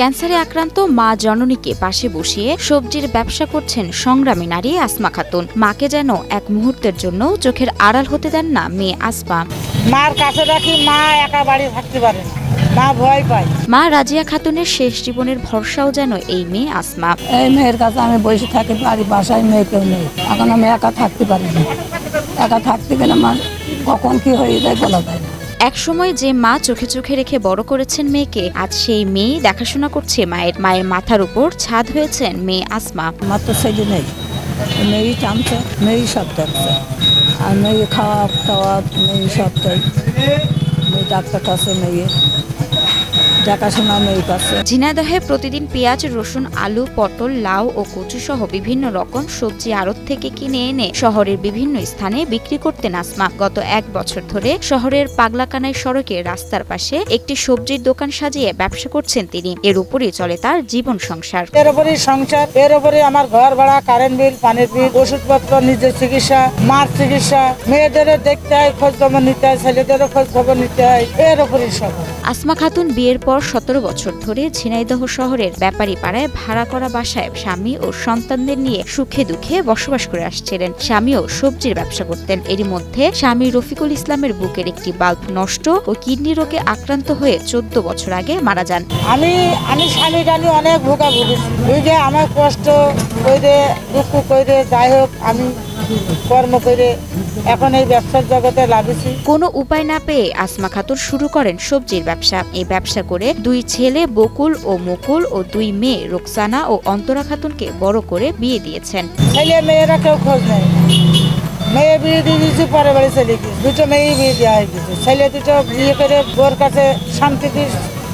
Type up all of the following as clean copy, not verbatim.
ক্যান্সারে আক্রান্ত মা জননীকে পাশে বসিয়ে সবজির ব্যবসা করছেন সংগ্রামী নারী আসমা খাতুন। মাকে যেন এক মুহূর্তের জন্য চোখের আড়াল হতে দেন না মেয়ে আসমা। মার কাছে রাখি, মা একা বাড়ি থাকতে পারে না, মা ভয় পায়। মা রাজিয়া খাতুনের শেষ জীবনের ভরসাও যেন এই মেয়ে আসমা। এই মেয়ের কাছে আমি বসে থাকি, বাসায় মেয়ে কেউ নেই, এখন আমি একা থাকতে পারি না। একা থাকতে গেলে আমার কখন কি হয়ে যায় বলা যায় না। একসময় যে মা চোখে চোখে রেখে বড় করেছেন মেয়েকে, আজ সেই মেয়ে দেখাশোনা করছে মায়ের মাথার উপর ছাদ হয়েছেন মেয়ে আসমা। আমার তো ছেলে নেই, মেয়েই টানছে, মেয়েই সব দেখছে, আর মেয়ে খাওয়া খাওয়া মেয়ে সবটাই, মেয়ে ডাক্তার কাছে মেয়ে দেখাশোনা মেয়ে কাছে। ঝিনাইদহে প্রতিদিন পেঁয়াজ, রসুন, আলু, পটল, লাউ ও কচু সহ বিভিন্ন রকম সবজি আড়ত থেকে কিনে এনে শহরের বিভিন্ন স্থানে বিক্রি করতেন আসমা। গত 1 বছর ধরে শহরের পাগলাকানাই সড়কে রাস্তার পাশে একটি সবজির দোকান সাজিয়ে ব্যবসা করছেন তিনি। এর উপরই চলে তার জীবন সংসার। এর উপরে আমার ঘর ভাড়া, কারেন্ট বিল, পানির বিল, ওষুধপত্র, নিজের চিকিৎসা, মার চিকিৎসা, মেয়েদেরও দেখতে হয়, খোঁজ খবর নিতে হয়, ছেলেদেরও খোঁজ খবর নিতে হয়, এর উপরই সব। আসমা খাতুন বিয়ের পর 17 বছর ধরে ঝিনাইদহ শহরের ব্যাপারী পাড়ায় ভাড়া করা বাসায় স্বামী ও সন্তানদের নিয়ে সুখে দুঃখে বসবাস করে আসছিলেন। স্বামীও সবজির ব্যবসা করতেন। এরই মধ্যে স্বামী রফিকুল ইসলামের বুকের একটি বাল্ব নষ্ট ও কিডনি রোগে আক্রান্ত হয়ে 14 বছর আগে মারা যান। আমি স্বামী টানি অনেক ভোগা ভুগেছি, বুঝে আমার কষ্ট করে দুঃখ করে যাই হোক আমি কর্ম করে এখন এই ব্যবসার জগতে লাভেছি। কোনো উপায় না পেয়ে আসমা খাতুন শুরু করেন সবজির ব্যবসা। এই ব্যবসা করে 2 ছেলে বকুল ও মুকুল ও 2 মেয়ে রোকসানা ও অন্তরা খাতুনকে বড় করে বিয়ে দিয়েছেন। ছেলে মেয়েরা কেউ খোঁজ নেই, মেয়ে বিয়ে দিয়ে দিয়েছি, পরে বাড়ি চলে গেছে, 2টো মেয়ে বিয়ে দেওয়া হয়ে গেছে। ছেলে 2টো বিয়ে করে বোর কাছে শান্তিতে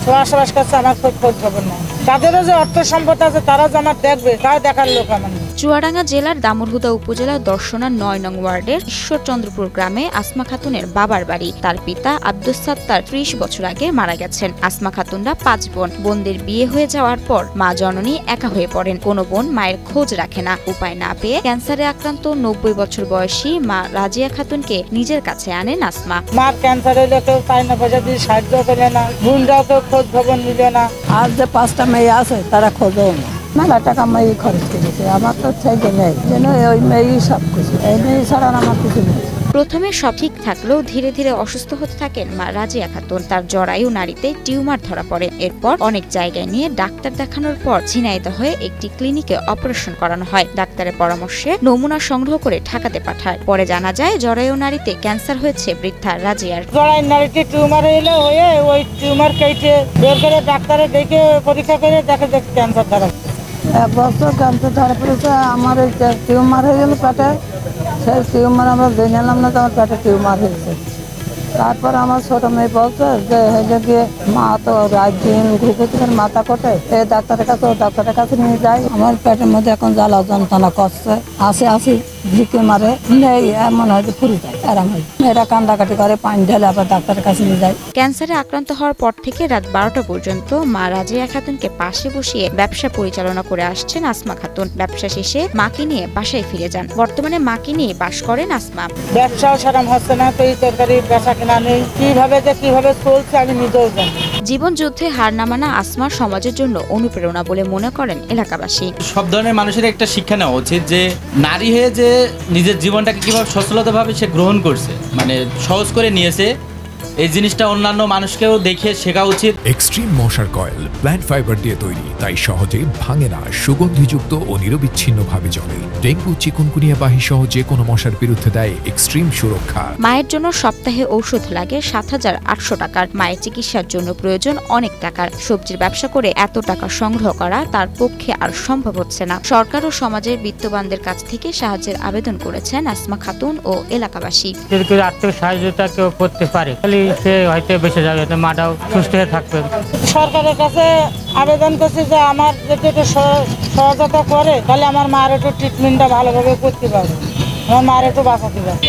বসবাস করছে, আমার খোঁজ খবর নেই। তাদেরও যে অর্থ সম্পদ আছে তারাও যে আমার দেখবে, তাও দেখার লোক আমার। চুয়াডাঙ্গা জেলার দামুড়হুদা উপজেলার দর্শনা 9 নং ওয়ার্ডের ঈশ্বরচন্দ্রপুর গ্রামে আসমা খাতুনের বাবার বাড়ি। তার পিতা আব্দুস সাত্তার 30 বছর আগে মারা গেছেন। আসমা খাতুনরা 5 বোন। বোনদের বিয়ে হয়ে যাওয়ার পর মা জননী একা হয়ে পড়েন। কোনো বোন মায়ের খোঁজ রাখে না। উপায় না পেয়ে ক্যান্সারে আক্রান্ত 90 বছর বয়সী মা রাজিয়া খাতুনকে নিজের কাছে আনেন আসমা। মার ক্যান্সার হলে কেউ তাই না পয়সা দিয়ে সাহায্য করে না, বোনরাও কেউ খোঁজ খবর নিল না। আর যে 5টা মেয়ে আছে তারা খোঁজও না, মেলা টাকা মেয়ে খরচ করেছে। আমার তো ছেলে নেই, যেন ওই মেয়েই সব কিছু, এই মেয়ে ছাড়া আমার কিছু নেই। প্রথমে সব ঠিক থাকলেও ধীরে ধীরে অসুস্থ হতে থাকেন মা রাজিয়া খাতুন। তার জরায়ু নাড়িতে টিউমার ধরা পড়ে। এরপর অনেক জায়গায় নিয়ে ডাক্তার দেখানোর পর ঝিনাইদহে একটি ক্লিনিকে অপারেশন করানো হয়। ডাক্তারের পরামর্শে নমুনা সংগ্রহ করে ঢাকাতে পাঠায়। পরে জানা যায় জরায়ু নাড়িতে ক্যান্সার হয়েছে বৃদ্ধা রাজিয়ার। জরায়ু নাড়িতে টিউমার হয়ে ওই টিউমার কেটে বের করে ডাক্তারে দেখে পরীক্ষা করে দেখে যে ক্যান্সার ধরা। 1 বছর ক্যান্সার ধরা পড়েছে। আমার এই টিউমার হয়ে গেল পেটে, সেই টিউমার আমরা জেনেলাম না, আমার পেটে টিউমার হয়েছে। তারপর আমার ছোট মেয়ে বলছে যে হেলে গিয়ে মা তো রাত দিন ঘুরে মাথা কটে, এই ডাক্তারের কাছে নিয়ে যাই। আমার পেটের মধ্যে এখন জ্বালা যন্ত্রণা করছে, আসি ঝিকে মারে নেই, এমন হয়তো ফুরে যায়, আরাম হয়। মেয়েরা কান্দাকাটি করে, পানি ঢেলে আবার ডাক্তারের কাছে নিয়ে যায়। ক্যান্সারে আক্রান্ত হওয়ার পর থেকে রাত 12টা পর্যন্ত মা রাজিয়া খাতুনকে পাশে বসিয়ে ব্যবসা পরিচালনা করে আসছেন আসমা খাতুন। ব্যবসা শেষে মাকে নিয়ে বাসায় ফিরে যান। বর্তমানে মাকে নিয়ে বাস করেন আসমা। ব্যবসাও সারাম হচ্ছে না, তো এই তরকারি বেচা কেনা নেই, কিভাবে চলছে আমি নিজেও জানি। জীবন যুদ্ধে হার না মানা আসমা সমাজের জন্য অনুপ্রেরণা বলে মনে করেন এলাকাবাসী। সব ধরনের মানুষের একটা শিক্ষা নেওয়া উচিত যে নারী হয়ে যে নিজের জীবনটাকে কিভাবে সচলতাভাবে সে গ্রহণ করছে, মানে সহজ করে নিয়েছে, এই জিনিসটা অন্যান্য মানুষকেও দেখে শেখা উচিত। এক্সট্রিম মশার কয়েল প্ল্যান্ট ফাইবার দিয়ে তৈরি, তাই সহজে ভাঙে না, সুগন্ধিযুক্ত ও নিরবিচ্ছিন্নভাবে জ্বলে। ডেঙ্গু, চিকুনগুনিয়া বাহি সহ যে কোনো মশার বিরুদ্ধে দেয় এক্সট্রিম সুরক্ষা। মায়ের জন্য সপ্তাহে ঔষধ লাগে 7,800 টাকার। মায়ের চিকিৎসার জন্য প্রয়োজন অনেক টাকার। সবজির ব্যবসা করে এত টাকা সংগ্রহ করা তার পক্ষে আর সম্ভব হচ্ছে না। সরকার ও সমাজের বিত্তবানদের কাছ থেকে সাহায্যের আবেদন করেছেন আসমা খাতুন ও এলাকাবাসী। আর্থিক সাহায্যটা কেউ করতে পারে, সে হয়তো বেঁচে যাবে, মাটাও সুস্থ হয়ে থাকবে। সরকারের কাছে আবেদন করছি যে আমার যদি একটু সহায়তা করে তাহলে আমার মার একটু ট্রিটমেন্টটা ভালোভাবে করতে পারবে, আমার মার একটু বাঁচাতে পারবে।